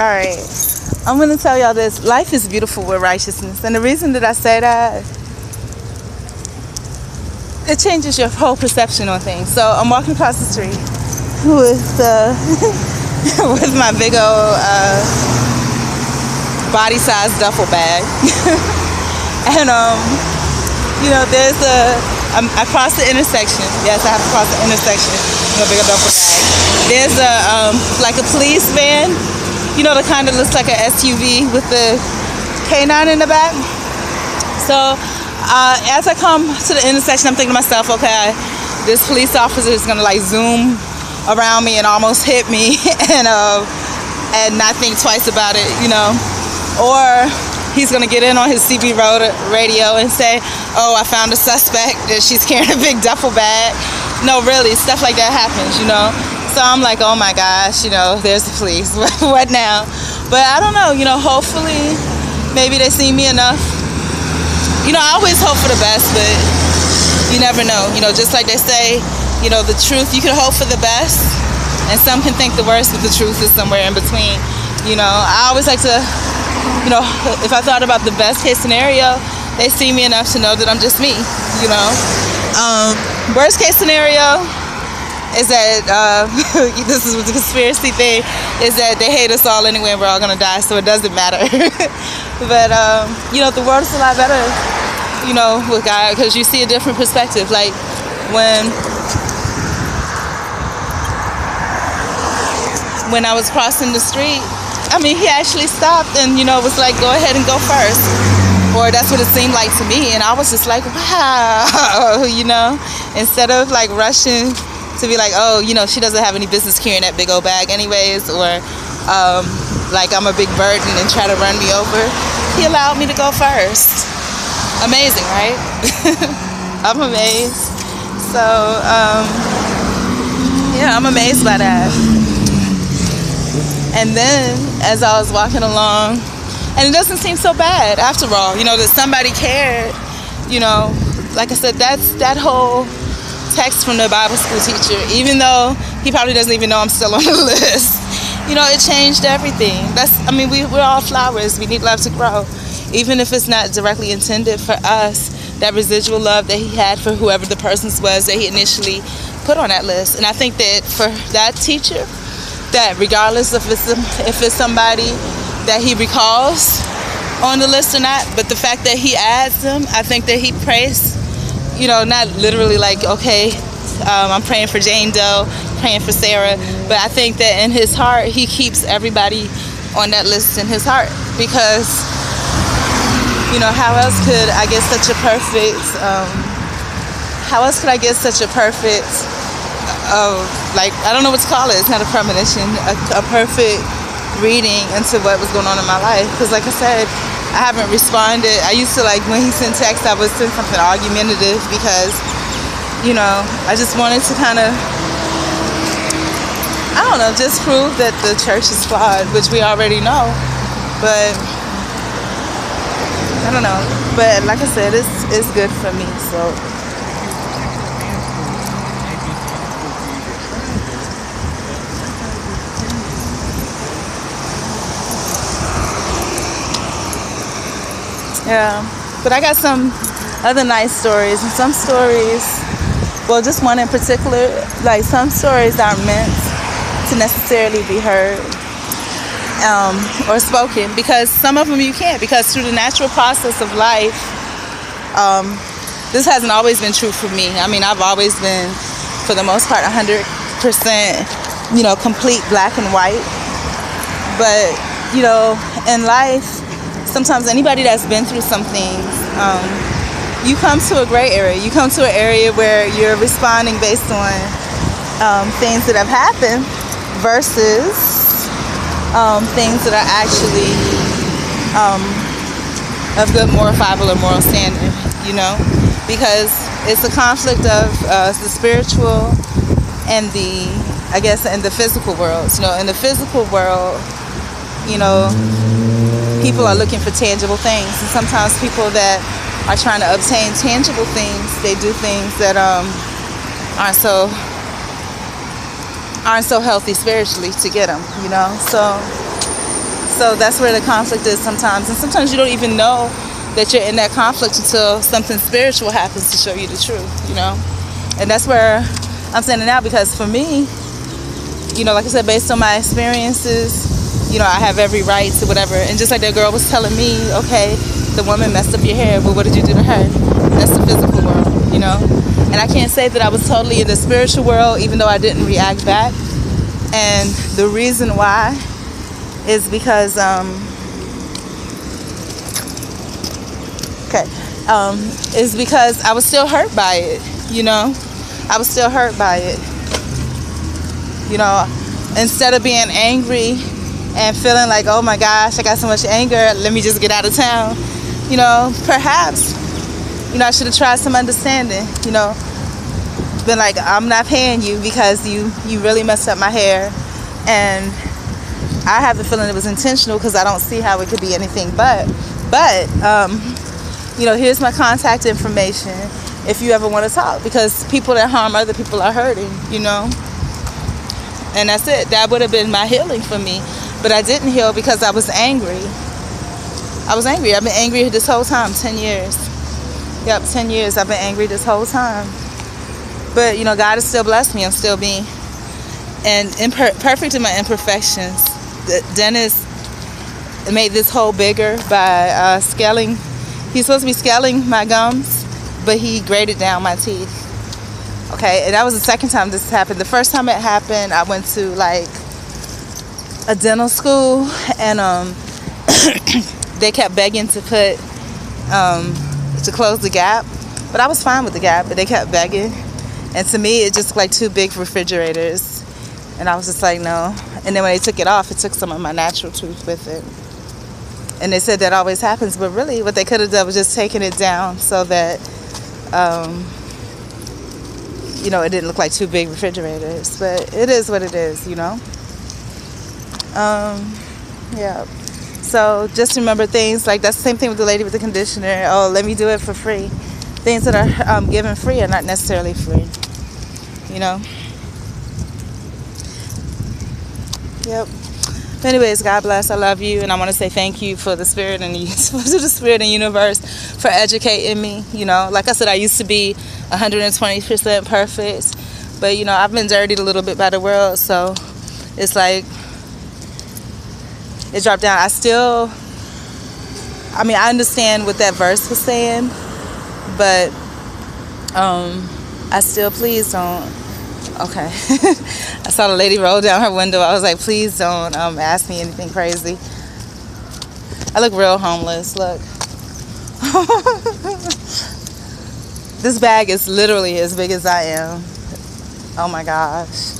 All right. I'm going to tell y'all this. Life is beautiful with righteousness. And the reason that I say that, it changes your whole perception on things. So I'm walking across the street with with my big old body-sized duffel bag. And, there's I crossed the intersection. Yes, I have to cross the intersection with a big old duffel bag. There's like a police van, that kind of looks like an SUV with the K9 in the back. So as I come to the intersection, I'm thinking to myself, okay, this police officer is gonna like zoom around me and almost hit me, and not think twice about it, or he's gonna get in on his CB radio and say, oh, I found a suspect that she's carrying a big duffel bag. No, really, stuff like that happens, So I'm like, oh my gosh, there's the police. What now? But I don't know, hopefully maybe they see me enough. I always hope for the best, but you never know. Just like they say, the truth, you can hope for the best, and some can think the worst, but the truth is somewhere in between. I always like to, if I thought about the best case scenario, they see me enough to know that I'm just me, Worst case scenario is that, this is the conspiracy thing, is that they hate us all anyway and we're all gonna die, so it doesn't matter. But, the world is a lot better, with God, because you see a different perspective. Like, when I was crossing the street, he actually stopped and, was like, go ahead and go first. Or that's what it seemed like to me. And I was just like, wow, instead of like rushing to be like, oh, she doesn't have any business carrying that big old bag anyways, or like I'm a big burden and try to run me over. He allowed me to go first. Amazing, right? I'm amazed. So, I'm amazed by that. And then as I was walking along, and it doesn't seem so bad after all, that somebody cared, like I said, that's that whole text from the Bible school teacher, even though he probably doesn't even know I'm still on the list. It changed everything. We're all flowers. We need love to grow. Even if it's not directly intended for us, that residual love that he had for whoever the person was that he initially put on that list. And I think that for that teacher, that regardless if it's somebody that he recalls on the list or not, but the fact that he adds them, I think that he prays, not literally like, okay, I'm praying for Jane Doe, praying for Sarah, but I think that in his heart, he keeps everybody on that list in his heart, because, how else could I get such a perfect, I don't know what to call it, it's not a premonition, a perfect reading into what was going on in my life. Because like I said, I haven't responded. I used to, like, when he sent text, I would send something argumentative because, I just wanted to kind of, I don't know, just prove that the church is flawed, which we already know. But I don't know. But like I said, it's good for me, so. Yeah, but I got some other nice stories, and some stories, well, just one in particular, like some stories aren't meant to necessarily be heard or spoken, because some of them you can't, because through the natural process of life, this hasn't always been true for me. I've always been, for the most part, 100%, complete black and white, but, in life, sometimes anybody that's been through some things, you come to a gray area. You come to an area where you're responding based on things that have happened versus things that are actually of good moral fiber or moral standard, because it's a conflict of the spiritual and and the physical worlds. In the physical world, people are looking for tangible things, and sometimes people that are trying to obtain tangible things, they do things that aren't so healthy spiritually to get them, So So that's where the conflict is sometimes. And sometimes you don't even know that you're in that conflict until something spiritual happens to show you the truth, you know? And that's where I'm standing now, because for me, you know, like I said, based on my experiences, you know, I have every right to whatever. And just like that girl was telling me, okay, the woman messed up your hair, but what did you do to her? That's the physical world, you know? And I can't say that I was totally in the spiritual world, even though I didn't react back. And the reason why is because, is because I was still hurt by it, you know? I was still hurt by it. You know, instead of being angry and feeling like, oh my gosh, I got so much anger, let me just get out of town. You know, perhaps, you know, I should have tried some understanding, you know. Been like, I'm not paying you because you really messed up my hair. And I have the feeling it was intentional, because I don't see how it could be anything but, you know, here's my contact information if you ever want to talk, because people that harm other people are hurting, you know. And that's it. That would have been my healing for me. But I didn't heal because I was angry. I was angry. I've been angry this whole time, 10 years. Yep, 10 years I've been angry this whole time. But, you know, God has still blessed me. I'm still being perfect in my imperfections. The dentist made this hole bigger by scaling. He's supposed to be scaling my gums, but he graded down my teeth. Okay, and that was the second time this happened. The first time it happened, I went to like a dental school, and they kept begging to put to close the gap, but I was fine with the gap, but they kept begging, and to me it just looked like two big refrigerators, and I was just like, no. And then when they took it off, it took some of my natural tooth with it, and they said that always happens, but really what they could have done was just taken it down so that you know, it didn't look like two big refrigerators. But it is what it is, you know. Yeah. So just remember things like that's the same thing with the lady with the conditioner. Oh, let me do it for free. Things that are given free are not necessarily free, you know. Yep. But anyways, God bless. I love you, and I want to say thank you for the spirit and the spirit and universe for educating me. You know, like I said, I used to be 120% perfect, but you know, I've been dirtied a little bit by the world, so it's like it dropped down. I mean, I understand what that verse was saying, but I still, please don't. Okay. I saw the lady roll down her window. I was like, please don't ask me anything crazy. I look real homeless. Look. This bag is literally as big as I am. Oh my gosh.